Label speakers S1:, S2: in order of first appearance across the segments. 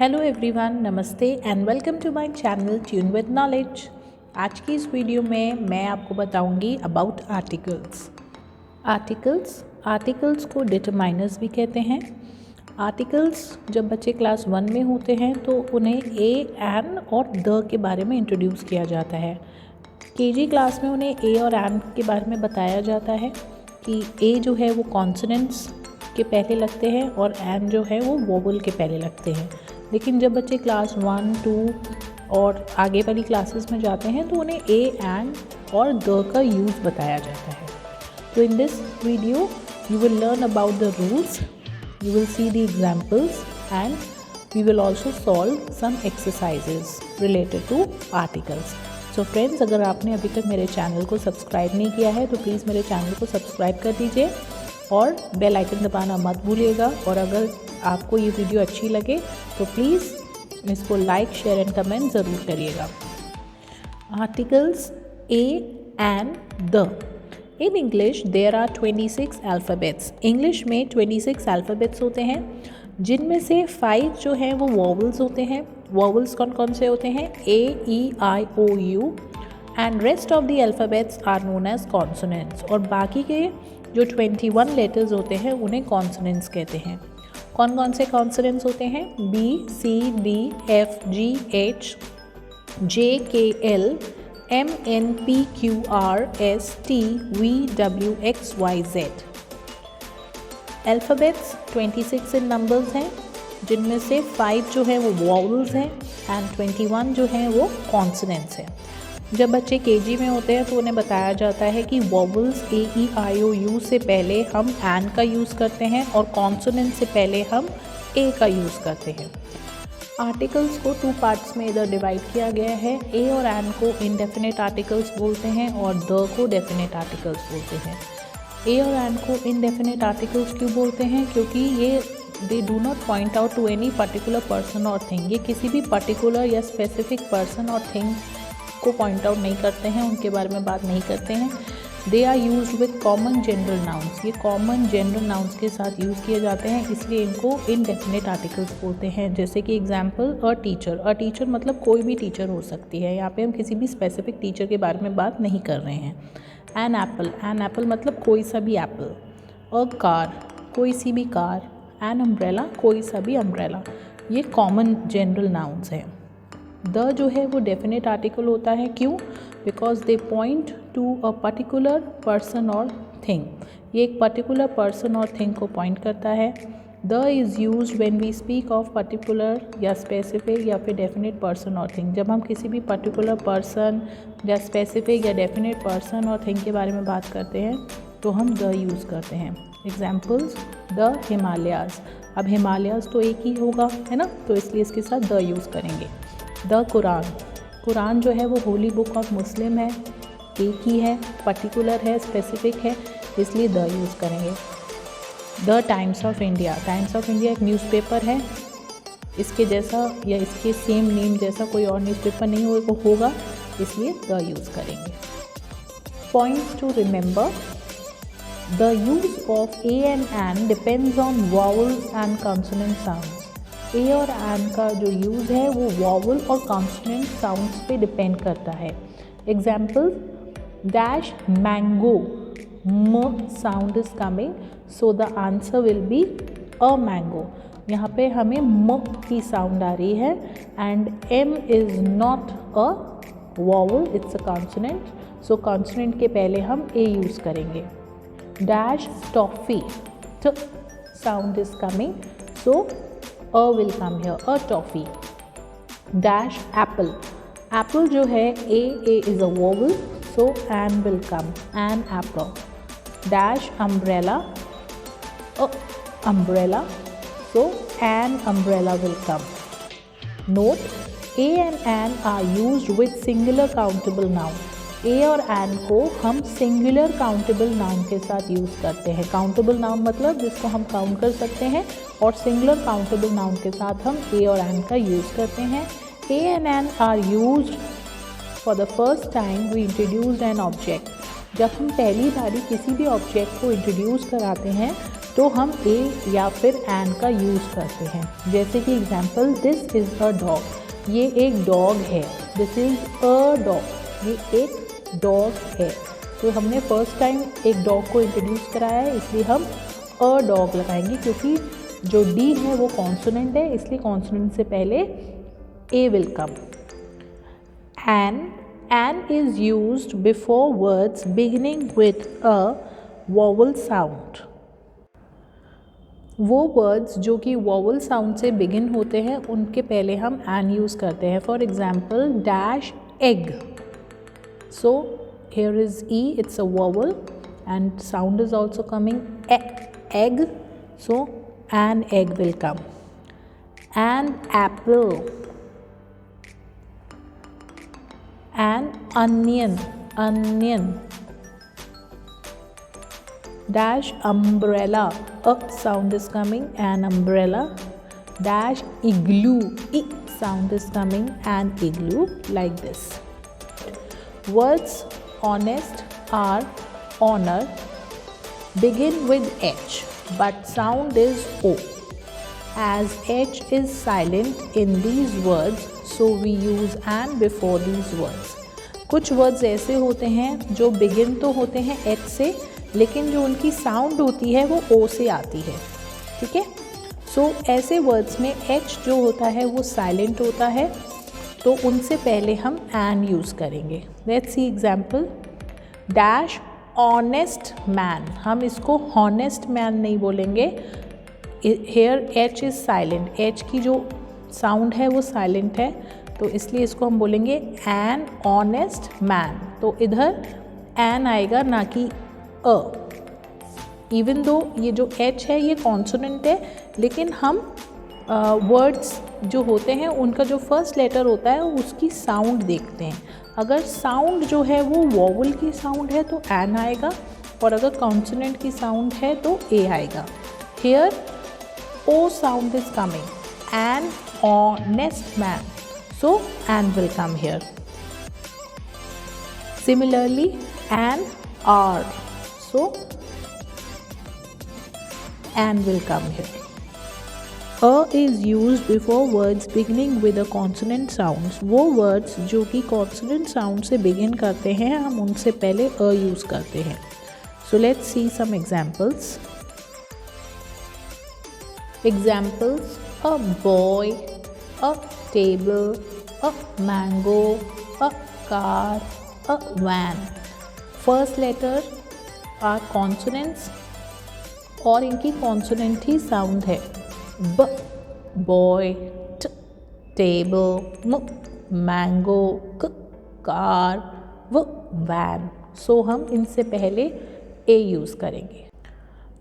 S1: Hello everyone, नमस्ते and welcome to my channel tune with knowledge. आज की इस वीडियो में मैं आपको बताऊंगी अबाउट आर्टिकल्स। आर्टिकल्स को डिटरमाइनर्स भी कहते हैं। आर्टिकल्स जब बच्चे क्लास 1 में होते हैं तो उन्हें ए, एन और द के बारे में इंट्रोड्यूस किया जाता है। केजी क्लास में उन्हें ए और एन के बारे में बताया जाता है कि ए जो है वो कॉन्सोनेंट्स के पहले लगते हैं और एन जो है वो वोवल के पहले लगते हैं। लेकिन जब बच्चे क्लास 1, 2 और आगे वाली क्लासेस में जाते हैं तो उन्हें ए, एन और द का यूज़ बताया जाता है। तो in this video you will learn about the rules, you will see the examples and we will also solve some exercises related to articles. So friends, अगर आपने अभी तक मेरे चैनल को सब्सक्राइब नहीं किया है तो प्लीज़ मेरे चैनल को सब्सक्राइब कर दीजिए और बेल आइकन दबाना मत भूलिएगा। और अगर आपको ये वीडियो अच्छी लगे तो प्लीज़ इसको लाइक, शेयर एंड कमेंट ज़रूर करिएगा। Articles A and the. In English there are 26 alphabets. English में 26 अल्फ़ाबेट्स होते हैं जिनमें से 5 जो हैं वो वॉवल्स होते हैं। वॉवल्स कौन कौन से होते हैं? A, E, I, O, U and rest of the alphabets are known as consonants. और बाकी के जो 21 लेटर्स होते हैं उन्हें कॉन्सोनेंट्स कहते हैं। कौन कौन से कॉन्सोनेंट्स होते हैं? बी, सी, डी, एफ, जी, एच, जे, के, L, M, N, P, Q, R, S, T, V, W, X, Y, Z। Alphabets 26 इन नंबर्स हैं जिनमें से 5 जो हैं वो वॉवल्स हैं एंड 21 जो हैं वो कॉन्सोनेंट्स हैं। जब बच्चे केजी में होते हैं तो उन्हें बताया जाता है कि vowels A, E, I, O, you से पहले हम एन का यूज़ करते हैं और कॉन्सोनेंट से पहले हम ए का यूज़ करते हैं। आर्टिकल्स को 2 पार्ट्स में इधर डिवाइड किया गया है। ए और एन को इनडेफिनेट आर्टिकल्स बोलते हैं और द को डेफिनेट आर्टिकल्स बोलते हैं। ए और एन को इनडेफिनेट आर्टिकल्स क्यों बोलते हैं? क्योंकि ये they do not point out to any particular person और थिंग। ये किसी भी पर्टिकुलर या स्पेसिफिक पर्सन और थिंग को पॉइंट आउट नहीं करते हैं, उनके बारे में बात नहीं करते हैं। They are use with common general nouns. ये कॉमन जनरल नाउन्स के साथ यूज़ किए जाते हैं, इसलिए इनको इनडेफिनेट आर्टिकल्स बोलते हैं। जैसे कि example, a teacher. A teacher मतलब कोई भी टीचर हो सकती है। यहाँ पे हम किसी भी स्पेसिफिक टीचर के बारे में बात नहीं कर रहे हैं। An apple. एन एप्पल मतलब कोई सा भी एप्पल। अ कार, कोई सी भी कार। एन अम्ब्रेला, कोई सा भी अम्ब्रेला। ये कॉमन जनरल नाउन्स हैं। द जो है वो डेफिनेट आर्टिकल होता है। क्यों? Because they point to a particular person और थिंग। ये एक पर्टिकुलर पर्सन और थिंग को पॉइंट करता है। The is use when we speak of particular या स्पेसिफिक या फिर डेफिनेट पर्सन और थिंग। जब हम किसी भी पर्टिकुलर पर्सन या स्पेसिफिक या डेफिनेट पर्सन और थिंग के बारे में बात करते हैं तो हम द यूज़ करते हैं। Examples, the Himalayas. अब हिमालयाज़ तो एक ही होगा, है ना, तो इसलिए इसके साथ द यूज़ करेंगे। The Quran. कुरान जो है वो होली बुक ऑफ मुस्लिम है, एक ही है, पर्टिकुलर है, स्पेसिफिक है, इसलिए द यूज़ करेंगे। The times of India. Times of India एक न्यूज़पेपर है, इसके जैसा या इसके सेम नेम जैसा कोई और न्यूज़पेपर नहीं होगा, इसलिए द यूज़ करेंगे। Points to remember, the use of A and an depends on vowels and consonant sounds. A और एन का जो यूज़ है वो वॉवल और कॉन्सोनेंट साउंड्स पे डिपेंड करता है। एग्जाम्पल, डैश मैंगो, म sound is coming, so the answer will be a mango. यहाँ पे हमें म की साउंड आ रही है and M is not a vowel, it's a consonant, so consonant के पहले हम ए यूज़ करेंगे। डैश टॉफ़ी, ट sound is coming, so a will come here, a toffee. Dash apple. Apple जो है a is a vowel, so an will come, an apple. Dash umbrella, a umbrella, so an umbrella will come. Note, a and an are used with singular countable noun. ए और N को हम singular countable noun के साथ use करते हैं। Countable noun मतलब जिसको हम काउंट कर सकते हैं, और सिंगुलर काउंटेबल नाउन के साथ हम ए और एन का यूज़ करते हैं। A and an are used for the first time we introduced an object. जब हम पहली बारी किसी भी ऑब्जेक्ट को इंट्रोड्यूस कराते हैं तो हम ए या फिर एन का यूज़ करते हैं। जैसे कि example, this is a dog, ये एक डॉग है। दिस इज़ अ डॉग, ये एक डॉग है। तो हमने फर्स्ट टाइम एक डॉग को इंट्रोड्यूस कराया है, इसलिए हम अ डॉग लगाएंगे, क्योंकि जो डी है वो कॉन्सोनेंट है, इसलिए कॉन्सोनेंट से पहले A will come. An is used before words beginning with a vowel sound. वो वर्ड्स जो कि वॉवल साउंड से बिगिन होते हैं उनके पहले हम एन यूज़ करते हैं। For example, dash egg, so here is E, it's a vowel and sound is also coming egg, so an egg will come. An apple, an onion, dash umbrella, a sound is coming, an umbrella, dash igloo, I sound is coming, an igloo, like this. Words honest or honor begin with H, but sound is O. As H is silent in these words, so we use an before these words. कुछ words ऐसे होते हैं जो begin तो होते हैं H से, लेकिन जो उनकी साउंड होती है वो O से आती है, ठीक है। सो ऐसे वर्ड्स में H जो होता है वो साइलेंट होता है, तो उनसे पहले हम एन यूज़ करेंगे। Let's see example, dash honest man, हम इसको हॉनेस्ट मैन नहीं बोलेंगे, here H is silent, H की जो साउंड है वो साइलेंट है, तो इसलिए इसको हम बोलेंगे एन ऑनेस्ट मैन। तो इधर एन आएगा ना कि अ, इवन दो ये जो एच है ये कॉन्सोनेंट है, लेकिन हम वर्ड्स जो होते हैं उनका जो फर्स्ट लेटर होता है उसकी साउंड देखते हैं। अगर साउंड जो है वो वॉवल की साउंड है तो एन आएगा, और अगर कॉन्सोनेंट की साउंड है तो ए आएगा। Here O sound is coming, an honest man, so an will come here. Similarly, an R, so an will come here. A is used before words beginning with a consonant sounds. वो words जो कि consonant sound से begin करते हैं हम उनसे पहले a use करते हैं। So let's see some examples. Examples, a boy, a table, a mango, a car, a van. First letter are consonants और इनकी consonant ही sound है। B, boy, T, table, M, mango, K, car, V, van. So हम इनसे पहले A use करेंगे।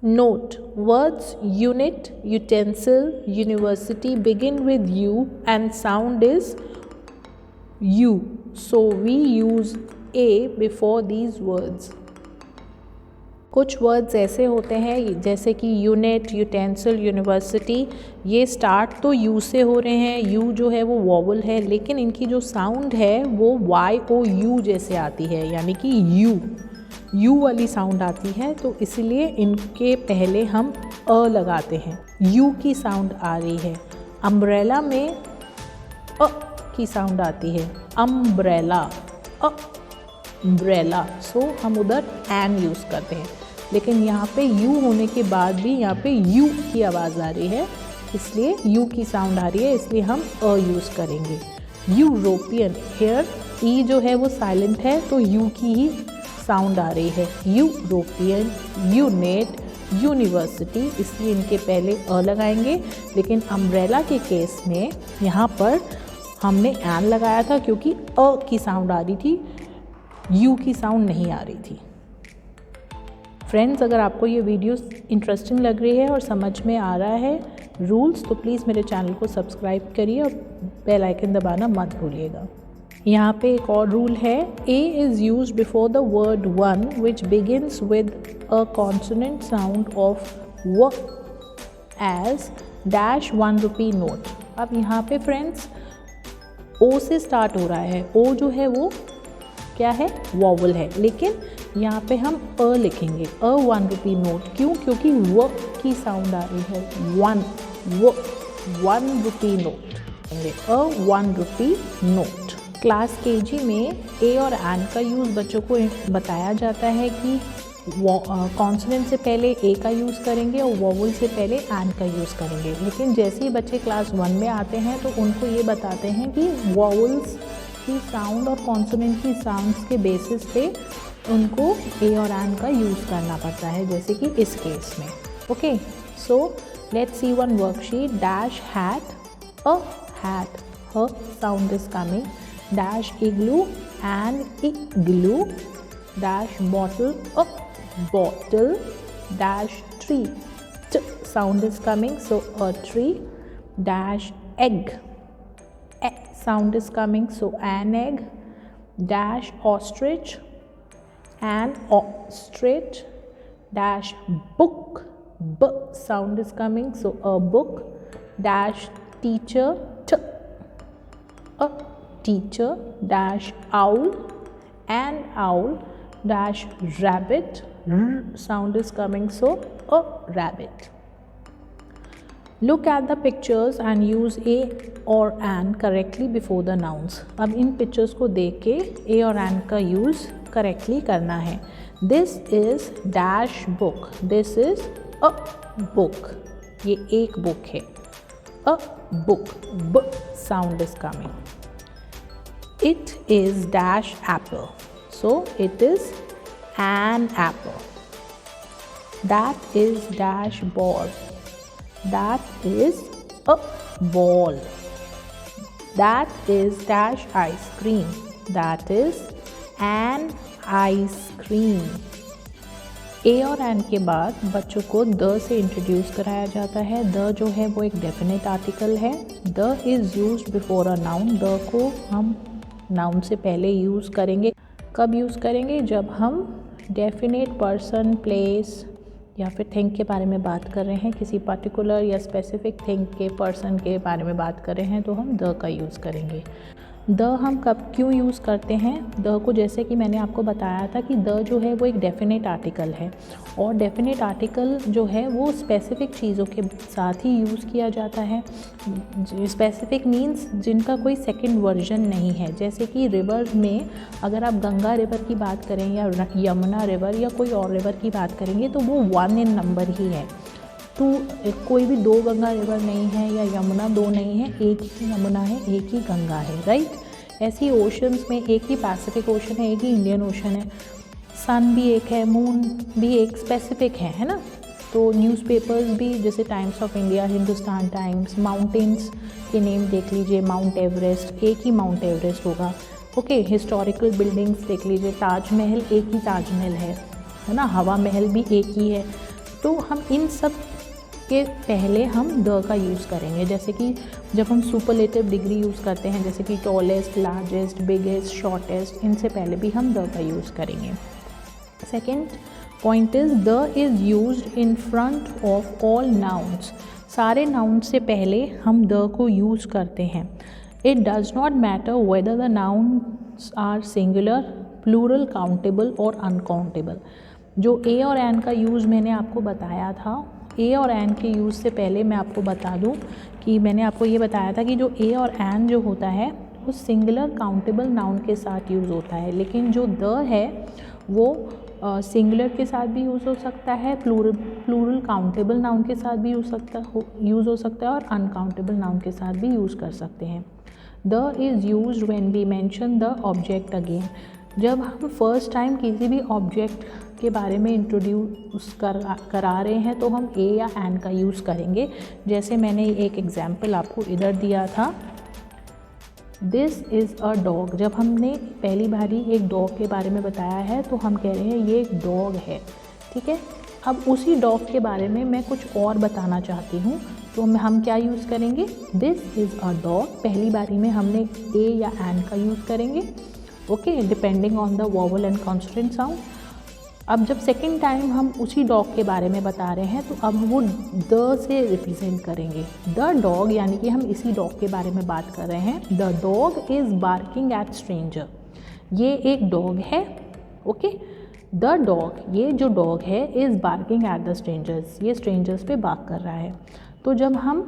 S1: Note, words unit, utensil, university begin with U and sound is U. So we use A before these words. कुछ words ऐसे होते हैं जैसे कि यूनिट, यूटेंसिल, यूनिवर्सिटी, ये स्टार्ट तो यू से हो रहे हैं, यू जो है वो वॉवल है, लेकिन इनकी जो साउंड है वो YOU जैसे आती है, यानी कि यू वाली साउंड आती है, तो इसलिए इनके पहले हम अ लगाते हैं। यू की साउंड आ रही है। अम्ब्रेला में अ की साउंड आती है, अम्ब्रेला, अम्ब्रेला, सो हम उधर एन यूज़ करते हैं, लेकिन यहाँ पे यू होने के बाद भी यहाँ पे यू की आवाज़ आ रही है, इसलिए यू की साउंड आ रही है, इसलिए हम अ यूज़ करेंगे। यूरोपियन, हेयर ई जो है वो साइलेंट है, तो यू की ही साउंड आ रही है। यूरोपियन, यूनेट, यूनिवर्सिटी, इसलिए इनके पहले अ लगाएंगे, लेकिन अम्ब्रेला के केस में यहाँ पर हमने एन लगाया था क्योंकि अ की साउंड आ रही थी, यू की साउंड नहीं आ रही थी। फ्रेंड्स, अगर आपको ये वीडियो इंटरेस्टिंग लग रही है और समझ में आ रहा है रूल्स, तो प्लीज़ मेरे चैनल को सब्सक्राइब करिए और बेल आइकन दबाना मत भूलिएगा। यहाँ पे एक और रूल है, A is used before the word one which begins with a consonant sound of W as dash 1 rupee note। अब यहाँ पे फ्रेंड्स O से स्टार्ट हो रहा है, O जो है वो क्या है, वॉवल है, लेकिन यहाँ पे हम अ लिखेंगे, अ 1 रुपी नोट। क्यों? क्योंकि व की साउंड आ रही है, 1 व 1 रुपी नोट, अ 1 रुपी नोट। क्लास केजी में ए और एन का यूज़ बच्चों को बताया जाता है कि कॉन्सोनेंट से पहले ए का यूज़ करेंगे और वोवल से पहले एन का यूज़ करेंगे। लेकिन जैसे ही बच्चे क्लास 1 में आते हैं तो उनको ये बताते हैं कि वोवल्स की साउंड और कॉन्सोनेंट की साउंड्स के बेसिस पे उनको ए और एन का यूज़ करना पड़ता है, जैसे कि इस केस में। Okay, so let's see one worksheet. Dash hat, a hat, H sound is coming. Dash igloo, an igloo. Dash bottle, a bottle। Dash tree, t sound is coming, so a tree। Dash egg, e sound is coming, so an egg। Dash ostrich, an ostrich। Dash book, b sound is coming, so a book। Dash teacher, t a teacher। Dash owl, an owl। Dash rabbit, sound is coming, so a rabbit। Look at the pictures and use a or an correctly before the nouns। अब इन pictures को देख के a और an का use correctly करना है। This is dash book, this is a book, ये एक बुक है, a book, b sound is coming। It is dash apple, so it is an apple। That is dash ball, that is a ball। That is dash ice cream, that is an ice cream। ए और N के बाद बच्चों को the से introduce कराया जाता है। The जो है वो एक डेफिनेट आर्टिकल है। The is used before a noun. The को हम नाउन से पहले यूज़ करेंगे। कब यूज़ करेंगे? जब हम डेफिनेट पर्सन, प्लेस या फिर थिंग के बारे में बात कर रहे हैं, किसी पर्टिकुलर या स्पेसिफिक थिंग के, पर्सन के बारे में बात कर रहे हैं, तो हम द का यूज़ करेंगे। द हम कब क्यों यूज़ करते हैं? द को जैसे कि मैंने आपको बताया था कि द जो है वो एक डेफिनेट आर्टिकल है और डेफिनेट आर्टिकल जो है वो स्पेसिफिक चीज़ों के साथ ही यूज़ किया जाता है। स्पेसिफिक मीन्स जिनका कोई सेकंड वर्जन नहीं है। जैसे कि रिवर में अगर आप गंगा रिवर की बात करें या यमुना रिवर या कोई और रिवर की बात करेंगे तो वो 1 इन नंबर ही है। तो कोई भी 2 गंगा रिवर नहीं है या यमुना 2 नहीं है, एक ही यमुना है, एक ही गंगा है, राइट। ऐसी ओशंस में एक ही पैसिफिक ओशन है, एक ही इंडियन ओशन है। सन भी एक है, मून भी एक स्पेसिफिक है ना। तो न्यूज़पेपर्स भी जैसे times of India, Hindustan times, mountains के नेम देख लीजिए, माउंट एवरेस्ट, एक ही माउंट एवरेस्ट होगा। ओके, हिस्टोरिकल बिल्डिंग्स देख लीजिए, ताजमहल एक ही ताजमहल है ना, हवा महल भी एक ही है। तो हम इन सब के पहले हम द का यूज़ करेंगे। जैसे कि जब हम सुपरलेटिव डिग्री यूज़ करते हैं, जैसे कि टॉलेस्ट, लार्जेस्ट, बिगेस्ट, शॉर्टेस्ट, इनसे पहले भी हम द का यूज़ करेंगे। Second point is the is used in front of all nouns. सारे नाउन से पहले हम द को यूज़ करते हैं। It does not matter whether the nouns are singular, plural, countable और अनकाउंटेबल। जो ए और एन का यूज़ मैंने आपको बताया था, ए और एन के यूज़ से पहले मैं आपको बता दूं कि मैंने आपको ये बताया था कि जो ए और एन जो होता है वो सिंगुलर काउंटेबल नाउन के साथ यूज़ होता है, लेकिन जो द है वो सिंगुलर के साथ भी यूज़ हो सकता है, प्लूरल काउंटेबल नाउन के साथ भी यूज़ हो सकता है और अनकाउंटेबल नाउन के साथ भी यूज़ कर सकते हैं। The is used when we mention the object again. जब हम फर्स्ट टाइम किसी भी ऑब्जेक्ट के बारे में इंट्रोड्यूस करा रहे हैं तो हम ए या एन का यूज़ करेंगे। जैसे मैंने एक एग्जाम्पल आपको इधर दिया था, दिस इज़ अ डॉग। जब हमने पहली बारी एक डॉग के बारे में बताया है तो हम कह रहे हैं ये एक डॉग है, ठीक है। अब उसी डॉग के बारे में मैं कुछ और बताना चाहती हूँ तो हम क्या यूज़ करेंगे? This is a dog. पहली बारी में हमने ए या एन का यूज़ करेंगे, okay, depending on the vowel and consonant sound. अब जब सेकेंड टाइम हम उसी डॉग के बारे में बता रहे हैं तो अब हम वो द से रिप्रेजेंट करेंगे। द डॉग यानी कि हम इसी डॉग के बारे में बात कर रहे हैं। The dog is barking at stranger. ये एक डॉग है, ओके। द डॉग, ये जो डॉग है, is barking at the strangers, ये स्ट्रेंजर्स पे बार्क कर रहा है। तो जब हम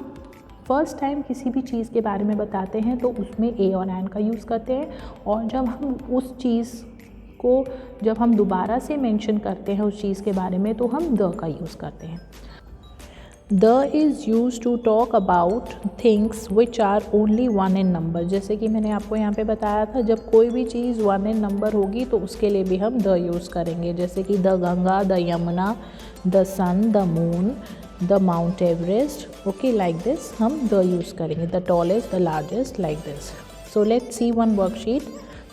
S1: फर्स्ट टाइम किसी भी चीज़ के बारे में बताते हैं तो उसमें ए और एन का यूज़ करते हैं, और जब हम उस चीज़ को जब हम दोबारा से मेंशन करते हैं उस चीज़ के बारे में तो हम द का यूज़ करते हैं। The is use to talk about things which are only 1 in number. जैसे कि मैंने आपको यहाँ पे बताया था, जब कोई भी चीज़ 1 इन नंबर होगी तो उसके लिए भी हम द यूज़ करेंगे। जैसे कि the Ganga, the Yamuna, the sun, the moon, the Mount Everest. Okay, like this हम द यूज़ करेंगे। The tallest, the largest, like this. So let's see one worksheet,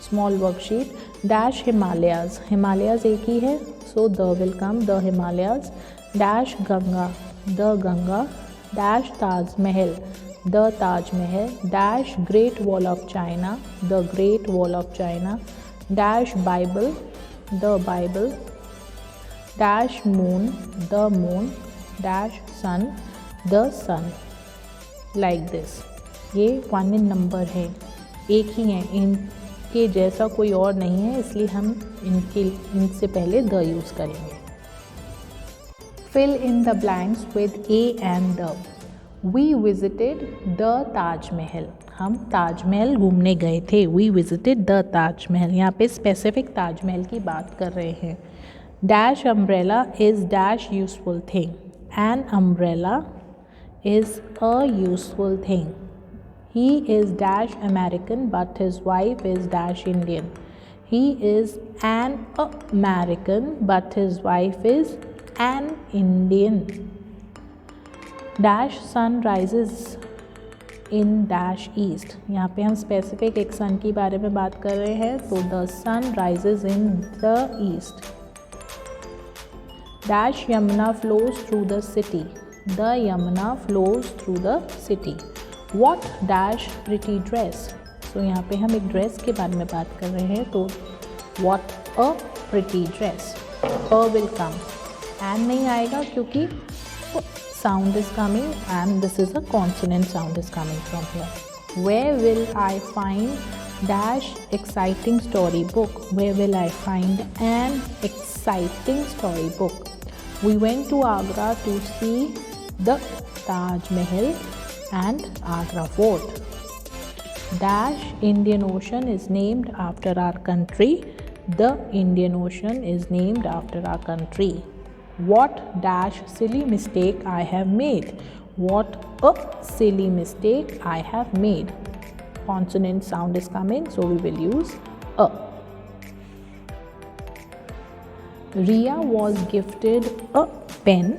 S1: small worksheet. Dash Himalayas, Himalayas एक ही है, so the will come, the Himalayas. Dash Ganga, the Ganga. Dash Taj Mahal, the Taj Mahal. Dash great wall of China, the great wall of China. Dash Bible, the Bible. Dash moon, the moon. Dash sun, the sun, like this. ये 1 in number है, एक ही हैं, इनके जैसा कोई और नहीं है, इसलिए हम इनसे पहले द यूज़ करेंगे। Fill in the blanks with A and the. We visited the Taj Mahal. हम ताजमहल घूमने गए थे। We visited the Taj Mahal. यहाँ पे स्पेसिफिक ताजमहल की बात कर रहे हैं। Dash umbrella is dash useful thing. An umbrella is a useful thing. He is dash American but his wife is dash Indian. He is an American but his wife is an Indian. Dash sun rises in dash east. यहाँ पे हम specific एक सन के बारे में बात कर रहे हैं, तो the sun rises in the east. Dash Yamuna flows through the city. The Yamuna flows through the city. What dash pretty dress. So यहाँ पे हम एक ड्रेस के बारे में बात कर रहे हैं, तो what a pretty dress. A will come. And नहीं आएगा क्योंकि sound is coming and this is a consonant sound is coming from here. Where will I find dash exciting story book. Where will I find an exciting story book. We went to Agra to see the Taj Mahal and Agra Fort. Dash Indian ocean is named after our country. The Indian ocean is named after our country. What dash silly mistake I have made. What a silly mistake I have made. Consonant sound is coming, so we will use a. Riya was gifted a pen.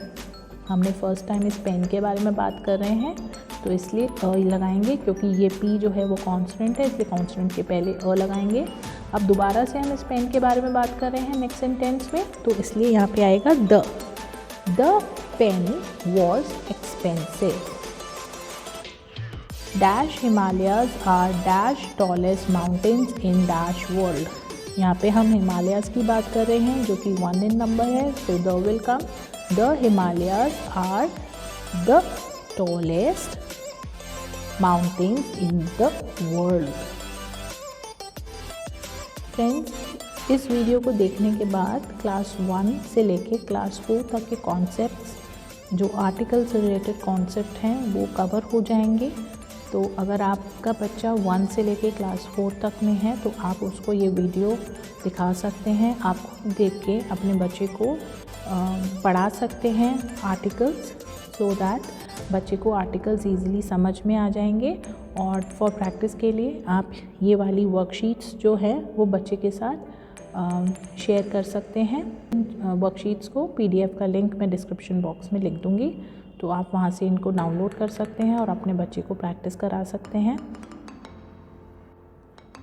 S1: हमने first time इस pen के बारे में बात कर रहे हैं, तो इसलिए अ लगाएंगे, क्योंकि ये पी जो है वो कॉन्सोनेंट है, इसलिए कॉन्सोनेंट के पहले अ लगाएंगे। अब दोबारा से हम इस पेन के बारे में बात कर रहे हैं नेक्स्ट सेंटेंस में, तो इसलिए यहाँ पे आएगा the. The pen was expensive. Dash Himalayas are dash tallest mountains in dash world. यहाँ पे हम हिमालयाज की बात कर रहे हैं जो कि 1 इन नंबर है, so the will come. The Himalayas are the tallest mountains in the world. Friends, इस वीडियो को देखने के बाद क्लास 1 से लेके क्लास 4 तक के कॉन्सेप्ट्स, जो आर्टिकल से रिलेटेड कॉन्सेप्ट हैं, वो कवर हो जाएंगे। तो अगर आपका बच्चा 1 से लेके क्लास 4 तक में है तो आप उसको ये वीडियो दिखा सकते हैं। आप देख के अपने बच्चे को पढ़ा सकते हैं आर्टिकल्स, सो दैट बच्चे को आर्टिकल्स ईज़िली समझ में आ जाएंगे। और फॉर प्रैक्टिस के लिए आप ये वाली वर्कशीट्स जो है वो बच्चे के साथ शेयर कर सकते हैं। वर्कशीट्स को PDF का लिंक मैं डिस्क्रिप्शन बॉक्स में लिख दूँगी, तो आप वहाँ से इनको डाउनलोड कर सकते हैं और अपने बच्चे को प्रैक्टिस करा सकते हैं।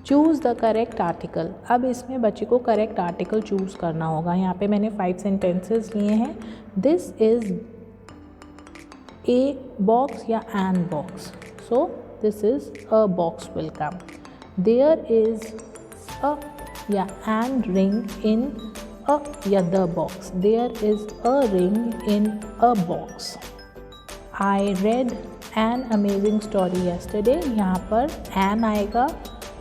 S1: Choose the correct article. अब इसमें बच्चे को करेक्ट आर्टिकल चूज़ करना होगा। यहाँ पे मैंने 5 सेंटेंसेस लिए हैं। दिस इज़ ए बॉक्स या an box, so this is a box will come. There is a या एन रिंग इन अ या the box. There is a ring in a box. I read an amazing story yesterday. यहाँ पर an आएगा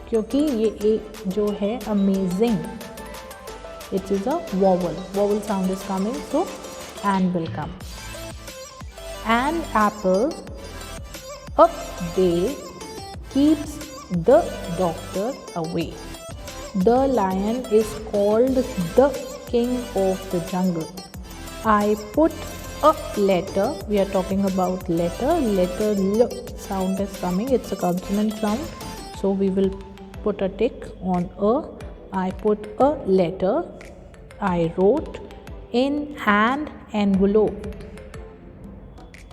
S1: क्योंकि ये एक जो है amazing it is a vowel sound is coming, so an will come. An apple a day keeps the doctor away. The lion is called the king of the jungle. I put a letter, we are talking about letter L sound is coming, it's a consonant sound, so we will put a tick on a. I put a letter, I wrote in an envelope.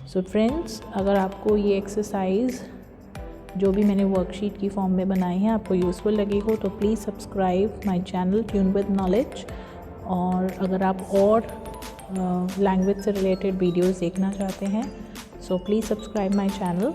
S1: So friends, अगर आपको ये exercise जो भी मैंने worksheet की form में बनाई है आपको यूज़फुल लगी हो तो please subscribe my channel tune with knowledge. और अगर आप और लैंग्वेज से रिलेटेड वीडियोस देखना चाहते हैं so please subscribe my channel.